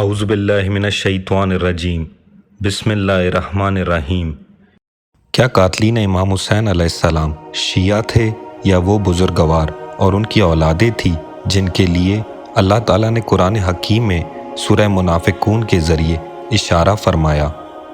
اعوذ باللہ من الشیطان الرجیم بسم اللہ الرحمن الرحیم۔ کیا قاتلین امام حسین علیہ السلام شیعہ تھے یا وہ بزرگوار اور ان کی اولادیں تھیں جن کے لیے اللہ تعالیٰ نے قرآن حکیم میں سورہ منافقون کے ذریعے اشارہ فرمایا؟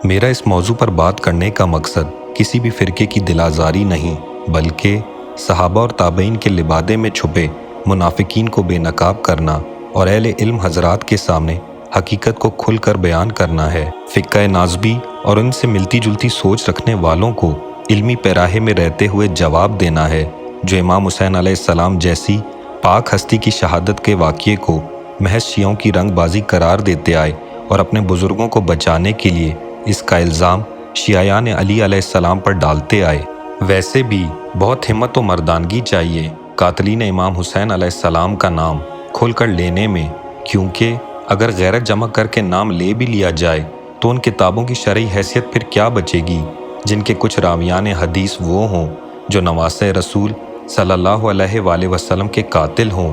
میرا اس موضوع پر بات کرنے کا مقصد کسی بھی فرقے کی دل آزاری نہیں، بلکہ صحابہ اور تابعین کے لبادے میں چھپے منافقین کو بے نقاب کرنا اور اہل علم حضرات کے سامنے حقیقت کو کھل کر بیان کرنا ہے۔ فقہ ناظبی اور ان سے ملتی جلتی سوچ رکھنے والوں کو علمی پیراہے میں رہتے ہوئے جواب دینا ہے، جو امام حسین علیہ السلام جیسی پاک ہستی کی شہادت کے واقعے کو محض شیعوں کی رنگ بازی قرار دیتے آئے اور اپنے بزرگوں کو بچانے کے لیے اس کا الزام شیعیان علی علیہ السلام پر ڈالتے آئے۔ ویسے بھی بہت ہمت و مردانگی چاہیے قاتلین امام حسین علیہ السلام کا نام کھول کر لینے میں، کیونکہ اگر غیرت جمع کر کے نام لے بھی لیا جائے تو ان کتابوں کی شرعی حیثیت پھر کیا بچے گی جن کے کچھ راویان حدیث وہ ہوں جو نواسۂ رسول صلی اللہ علیہ وآلہ وسلم کے قاتل ہوں۔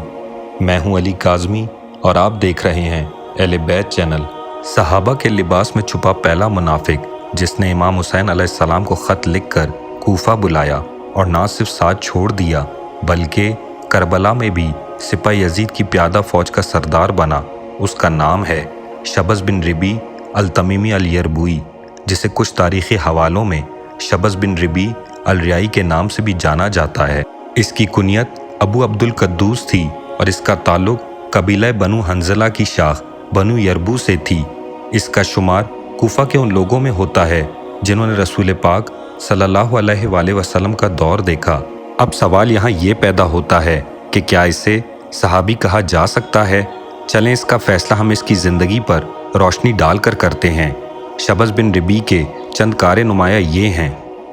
میں ہوں علی کاظمی اور آپ دیکھ رہے ہیں اہل بیت چینل۔ صحابہ کے لباس میں چھپا پہلا منافق جس نے امام حسین علیہ السلام کو خط لکھ کر کوفہ بلایا اور نہ صرف ساتھ چھوڑ دیا بلکہ کربلا میں بھی سپہ یزید کی پیادہ فوج کا سردار بنا، اس کا نام ہے شبس بن ربی التمیمی الیربوئی، جسے کچھ تاریخی حوالوں میں شبس بن ربی الریائی کے نام سے بھی جانا جاتا ہے۔ اس کی کنیت ابو عبد القدوس تھی اور اس کا تعلق قبیلہ بنو حنظلہ کی شاخ بنو یربو سے تھی۔ اس کا شمار کوفہ کے ان لوگوں میں ہوتا ہے جنہوں نے رسول پاک صلی اللہ علیہ وآلہ وسلم کا دور دیکھا۔ اب سوال یہاں یہ پیدا ہوتا ہے کہ کیا اسے صحابی کہا جا سکتا ہے؟ چلیں اس کا فیصلہ ہم اس کی زندگی پر روشنی ڈال کر کرتے ہیں۔ شبس بن ربی کے چند کار نمایاں یہ ہیں۔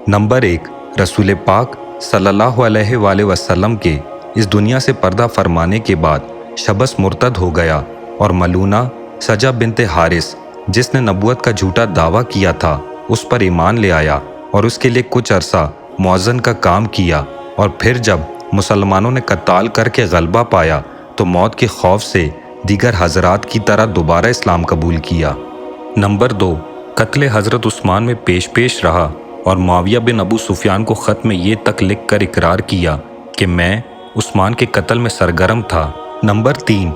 نمبر 1، رسول پاک صلی اللہ علیہ وآلہ وسلم کے اس دنیا سے پردہ فرمانے کے بعد شبس مرتد ہو گیا اور ملونہ سجا بنت حارث جس نے نبوت کا جھوٹا دعویٰ کیا تھا اس پر ایمان لے آیا اور اس کے لیے کچھ عرصہ مؤذن کا کام کیا، اور پھر جب مسلمانوں نے قتال کر کے غلبہ پایا تو موت کے خوف سے دیگر حضرات کی طرح دوبارہ اسلام قبول کیا۔ نمبر 2، قتل حضرت عثمان میں پیش رہا اور معاویہ بن ابو سفیان کو خط میں یہ تک لکھ کر اقرار کیا کہ میں عثمان کے قتل میں سرگرم تھا۔ نمبر 3،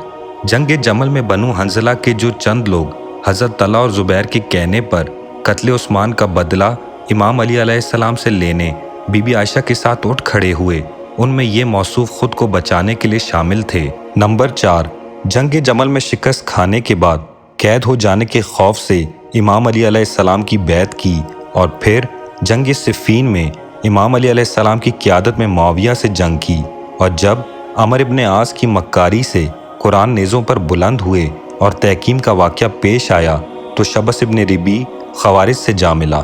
جنگ جمل میں بنو حنظلہ کے جو چند لوگ حضرت طلحہ اور زبیر کے کہنے پر قتل عثمان کا بدلہ امام علی علیہ السلام سے لینے بی بی عائشہ کے ساتھ اٹھ کھڑے ہوئے، ان میں یہ موصوف خود کو بچانے کے لیے شامل تھے۔ نمبر 4، جنگ جمل میں شکست کھانے کے بعد قید ہو جانے کے خوف سے امام علی علیہ السلام کی بیعت کی، اور پھر جنگ صفین میں امام علی علیہ السلام کی قیادت میں معاویہ سے جنگ کی، اور جب عمر ابن عاص کی مکاری سے قرآن نیزوں پر بلند ہوئے اور تحکیم کا واقعہ پیش آیا تو شبس ابن ربی خوارج سے جا ملا۔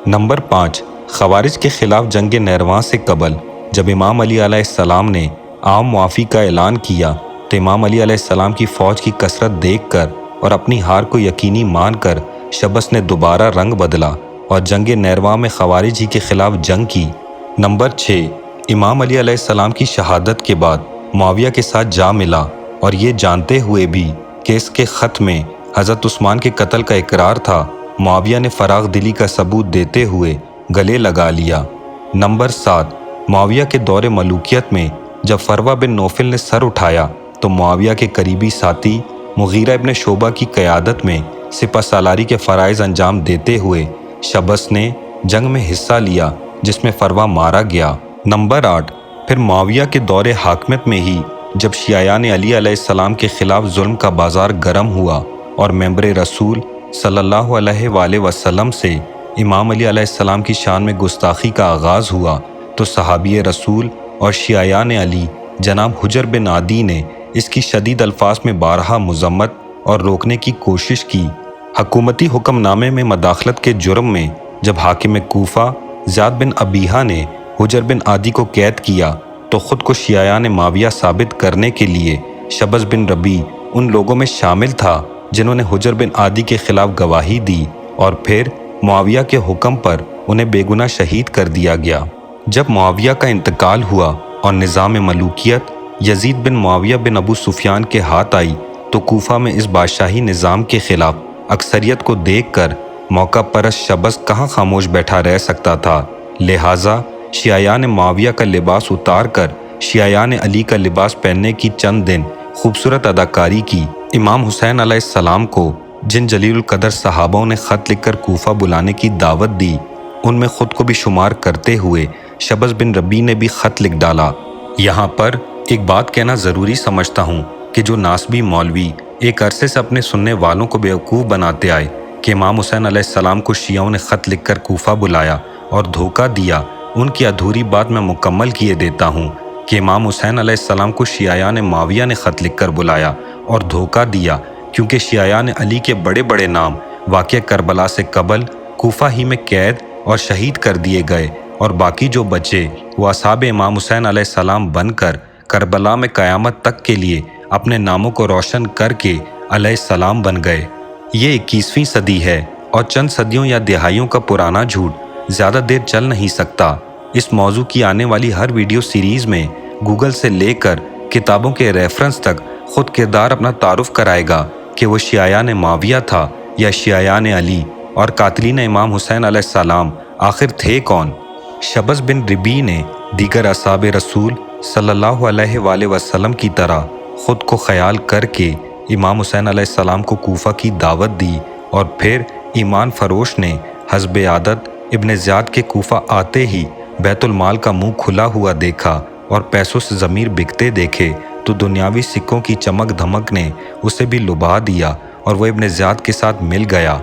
نمبر 5، خوارج کے خلاف جنگ نیرواں سے قبل جب امام علی علیہ السلام نے عام معافی کا اعلان کیا تو امام علی علیہ السلام کی فوج کی کثرت دیکھ کر اور اپنی ہار کو یقینی مان کر شبس نے دوبارہ رنگ بدلا اور جنگ نیرواں میں خوارج ہی کے خلاف جنگ کی۔ نمبر 6، امام علی علیہ السلام کی شہادت کے بعد معاویہ کے ساتھ جا ملا، اور یہ جانتے ہوئے بھی کہ اس کے خط میں حضرت عثمان کے قتل کا اقرار تھا، معاویہ نے فراغ دلی کا ثبوت دیتے ہوئے گلے لگا لیا۔ نمبر 7، معاویہ کے دور ملوکیت میں جب فروہ بن نوفل نے سر اٹھایا تو معاویہ کے قریبی ساتھی مغیرہ ابن شعبہ کی قیادت میں سپہ سالاری کے فرائض انجام دیتے ہوئے شبس نے جنگ میں حصہ لیا جس میں فروہ مارا گیا۔ نمبر 8، پھر معاویہ کے دور حاکمیت میں ہی جب شیعیان علی علیہ السلام کے خلاف ظلم کا بازار گرم ہوا اور ممبر رسول صلی اللہ علیہ وآلہ وسلم سے امام علی علیہ السلام کی شان میں گستاخی کا آغاز ہوا تو صحابی رسول اور شیعیان علی جناب حجر بن عدی نے اس کی شدید الفاظ میں بارہا مذمت اور روکنے کی کوشش کی۔ حکومتی حکم نامے میں مداخلت کے جرم میں جب حاکم کوفہ زیاد بن ابیہا نے حجر بن عدی کو قید کیا تو خود کو شیعیان معاویہ ثابت کرنے کے لیے شبس بن ربی ان لوگوں میں شامل تھا جنہوں نے حجر بن عدی کے خلاف گواہی دی، اور پھر معاویہ کے حکم پر انہیں بے گناہ شہید کر دیا گیا۔ جب معاویہ کا انتقال ہوا اور نظام ملوکیت یزید بن معاویہ بن ابو سفیان کے ہاتھ آئی تو تو کوفہ میں اس بادشاہی نظام کے خلاف اکثریت کو دیکھ کر موقع پرست شبس کہاں خاموش بیٹھا رہ سکتا تھا، لہٰذا شیعیان معاویہ کا لباس اتار کر شیعیان علی کا لباس پہننے کی چند دن خوبصورت اداکاری کی۔ امام حسین علیہ السلام کو جن جلیل القدر صحابوں نے خط لکھ کر کوفہ بلانے کی دعوت دی، ان میں خود کو بھی شمار کرتے ہوئے شبس بن ربیع نے بھی خط لکھ ڈالا۔ یہاں پر ایک بات کہنا ضروری سمجھتا ہوں کہ جو ناسبی مولوی ایک عرصے سے اپنے سننے والوں کو بیوقوف بناتے آئے کہ امام حسین علیہ السلام کو شیعوں نے خط لکھ کر کوفہ بلایا اور دھوکہ دیا، ان کی ادھوری بات میں مکمل کیے دیتا ہوں کہ امام حسین علیہ السلام کو شیعیان معاویہ نے خط لکھ کر بلایا اور دھوکہ دیا، کیونکہ شیعیان علی کے بڑے بڑے نام واقعہ کربلا سے قبل کوفہ ہی میں قید اور شہید کر دیے گئے، اور باقی جو بچے وہ اصحاب امام حسین علیہ السلام بن کر کربلا میں قیامت تک کے لیے اپنے ناموں کو روشن کر کے علیہ السلام بن گئے۔ یہ 21ویں صدی ہے اور چند صدیوں یا دہائیوں کا پرانا جھوٹ زیادہ دیر چل نہیں سکتا۔ اس موضوع کی آنے والی ہر ویڈیو سیریز میں گوگل سے لے کر کتابوں کے ریفرنس تک خود کردار اپنا تعارف کرائے گا کہ وہ شیعیان معاویہ تھا یا شیعیان علی، اور قاتلین امام حسین علیہ السلام آخر تھے کون۔ شبس بن ربیع نے دیگر اصحاب رسول صلی اللہ علیہ وآلہ وسلم کی طرح خود کو خیال کر کے امام حسین علیہ السلام کو کوفہ کی دعوت دی، اور پھر ایمان فروش نے حسب عادت ابن زیاد کے کوفہ آتے ہی بیت المال کا منہ کھلا ہوا دیکھا اور پیسوں سے ضمیر بکتے دیکھے تو دنیاوی سکوں کی چمک دھمک نے اسے بھی لبھا دیا اور وہ ابن زیاد کے ساتھ مل گیا۔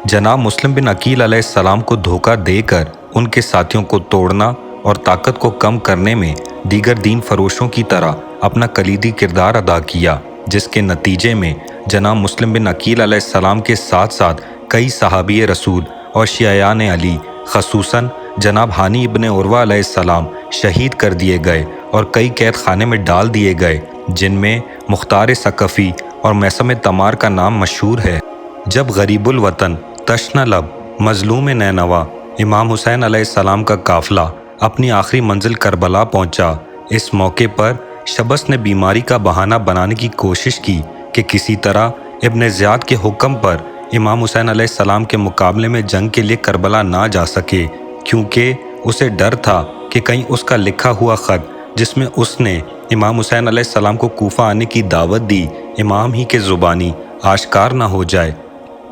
جناب مسلم بن عقیل علیہ السلام کو دھوکہ دے کر ان کے ساتھیوں کو توڑنا اور طاقت کو کم کرنے میں دیگر دین فروشوں کی طرح اپنا کلیدی کردار ادا کیا، جس کے نتیجے میں جناب مسلم بن عقیل علیہ السلام کے ساتھ ساتھ کئی صحابی رسول اور شیعیان علی، خصوصاً جناب ہانی ابن عروہ علیہ السلام شہید کر دیے گئے اور کئی قید خانے میں ڈال دیے گئے، جن میں مختار ثقفی اور میثم تمار کا نام مشہور ہے۔ جب غریب الوطن، تشنہ لب، مظلوم نینوا امام حسین علیہ السلام کا قافلہ اپنی آخری منزل کربلا پہنچا، اس موقع پر شبس نے بیماری کا بہانہ بنانے کی کوشش کی کہ کسی طرح ابن زیاد کے حکم پر امام حسین علیہ السلام کے مقابلے میں جنگ کے لیے کربلا نہ جا سکے، کیونکہ اسے ڈر تھا کہ کہیں اس کا لکھا ہوا خط جس میں اس نے امام حسین علیہ السلام کو کوفہ آنے کی دعوت دی، امام ہی کے زبانی آشکار نہ ہو جائے۔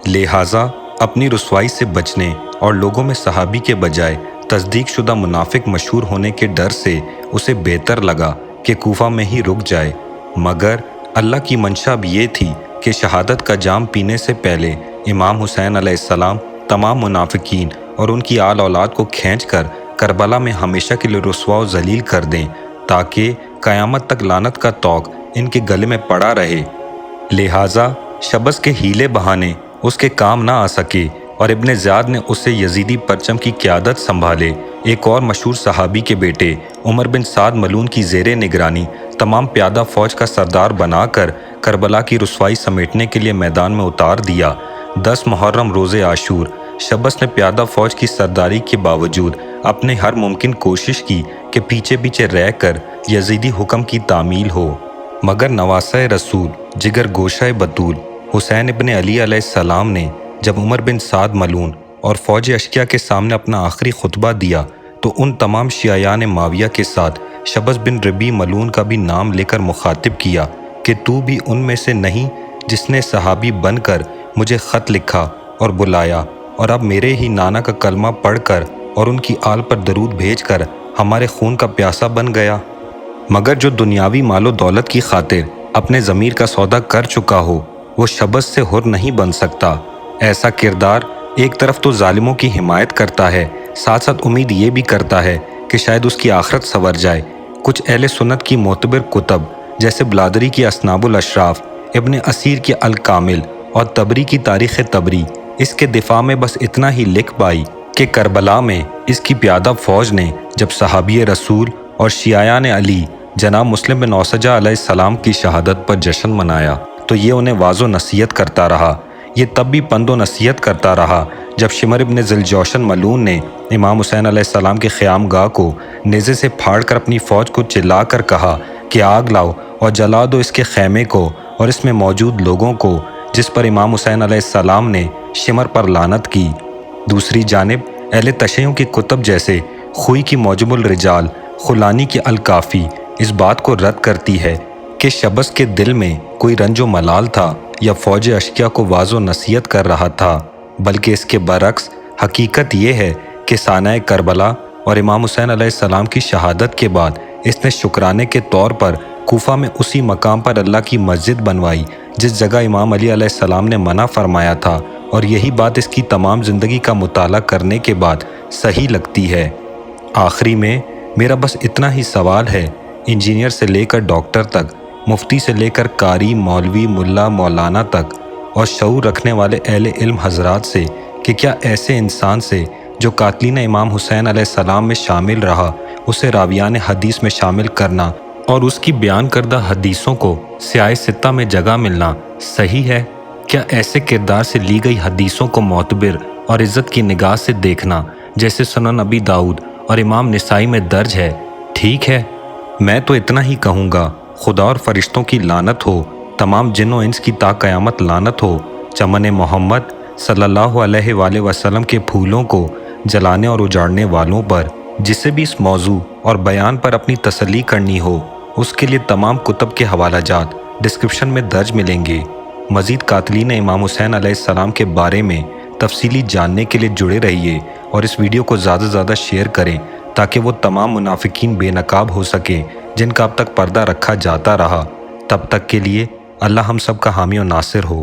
لہٰذا اپنی رسوائی سے بچنے اور لوگوں میں صحابی کے بجائے تصدیق شدہ منافق مشہور ہونے کے ڈر سے اسے بہتر لگا کہ کوفہ میں ہی رک جائے، مگر اللہ کی منشا بھی یہ تھی کہ شہادت کا جام پینے سے پہلے امام حسین علیہ السلام تمام منافقین اور ان کی آل اولاد کو کھینچ کر کربلا میں ہمیشہ کے لیے رسوا و ذلیل کر دیں، تاکہ قیامت تک لعنت کا طوق ان کے گلے میں پڑا رہے۔ لہٰذا شبس کے ہیلے بہانے اس کے کام نہ آ سکے اور ابن زیاد نے اسے یزیدی پرچم کی قیادت سنبھالے۔ ایک اور مشہور صحابی کے بیٹے عمر بن سعد ملعون کی زیر نگرانی تمام پیادہ فوج کا سردار بنا کر کربلا کی رسوائی سمیٹنے کے لیے میدان میں اتار دیا۔ 10 محرم روز عاشور شبس نے پیادہ فوج کی سرداری کے باوجود اپنے ہر ممکن کوشش کی کہ پیچھے پیچھے رہ کر یزیدی حکم کی تعمیل ہو، مگر نواسہ رسول، جگر گوشہ بطول حسین ابن علی علیہ السلام نے جب عمر بن سعد ملعون اور فوج اشقیاء کے سامنے اپنا آخری خطبہ دیا تو ان تمام شیعیان معاویہ کے ساتھ شبس بن ربیع ملعون کا بھی نام لے کر مخاطب کیا کہ تو بھی ان میں سے نہیں جس نے صحابی بن کر مجھے خط لکھا اور بلایا، اور اب میرے ہی نانا کا کلمہ پڑھ کر اور ان کی آل پر درود بھیج کر ہمارے خون کا پیاسا بن گیا۔ مگر جو دنیاوی مال و دولت کی خاطر اپنے ضمیر کا سودا کر چکا ہو، وہ شبس سے حر نہیں بن سکتا۔ ایسا کردار ایک طرف تو ظالموں کی حمایت کرتا ہے، ساتھ ساتھ امید یہ بھی کرتا ہے کہ شاید اس کی آخرت سنور جائے۔ کچھ اہل سنت کی معتبر کتب جیسے بلادری کی اسناب الاشراف، ابن اسیر کی الکامل اور طبری کی تاریخ طبری اس کے دفاع میں بس اتنا ہی لکھ پائی کہ کربلا میں اس کی پیادہ فوج نے جب صحابی رسول اور شیعیان علی جناب مسلم بن اوسجہ علیہ السلام کی شہادت پر جشن منایا تو یہ انہیں واضح و نصیحت کرتا رہا۔ یہ تب بھی پند و نصیحت کرتا رہا جب شمر ابن ذوالجوشن ملعون نے امام حسین علیہ السلام کے خیام گاہ کو نیزے سے پھاڑ کر اپنی فوج کو چلا کر کہا کہ آگ لاؤ اور جلا دو اس کے خیمے کو اور اس میں موجود لوگوں کو جس پر امام حسین علیہ السلام نے شمر پر لعنت کی۔ دوسری جانب اہل تشیع کی کتب جیسے خوئی کی موجب الرجال، خلانی کی الکافی اس بات کو رد کرتی ہے کہ شبس کے دل میں کوئی رنج و ملال تھا یا فوج اشقیاء کو واعظ و نصیحت کر رہا تھا، بلکہ اس کے برعکس حقیقت یہ ہے کہ سانحہ کربلا اور امام حسین علیہ السلام کی شہادت کے بعد اس نے شکرانے کے طور پر کوفہ میں اسی مقام پر اللہ کی مسجد بنوائی جس جگہ امام علی علیہ السلام نے منع فرمایا تھا، اور یہی بات اس کی تمام زندگی کا مطالعہ کرنے کے بعد صحیح لگتی ہے۔ آخری میں میرا بس اتنا ہی سوال ہے، انجینئر سے لے کر ڈاکٹر تک، مفتی سے لے کر قاری، مولوی، ملا، مولانا تک، اور شعور رکھنے والے اہل علم حضرات سے کہ کیا ایسے انسان سے جو قاتلین امام حسین علیہ السلام میں شامل رہا اسے راویان حدیث میں شامل کرنا اور اس کی بیان کردہ حدیثوں کو سیاہ ستہ میں جگہ ملنا صحیح ہے؟ کیا ایسے کردار سے لی گئی حدیثوں کو معتبر اور عزت کی نگاہ سے دیکھنا جیسے سنن ابی داؤد اور امام نسائی میں درج ہے ٹھیک ہے؟ میں تو اتنا ہی کہوں گا، خدا اور فرشتوں کی لعنت ہو، تمام جن و انس کی تا قیامت لعنت ہو چمن محمد صلی اللہ علیہ وآلہ وسلم کے پھولوں کو جلانے اور اجاڑنے والوں پر۔ جسے بھی اس موضوع اور بیان پر اپنی تسلی کرنی ہو اس کے لیے تمام کتب کے حوالہ جات ڈسکرپشن میں درج ملیں گے۔ مزید قاتلین امام حسین علیہ السلام کے بارے میں تفصیلی جاننے کے لیے جڑے رہیے اور اس ویڈیو کو زیادہ سے زیادہ شیئر کریں تاکہ وہ تمام منافقین بے نقاب ہو سکیں جن کا اب تک پردہ رکھا جاتا رہا۔ تب تک کے لیے اللہ ہم سب کا حامی و ناصر ہو۔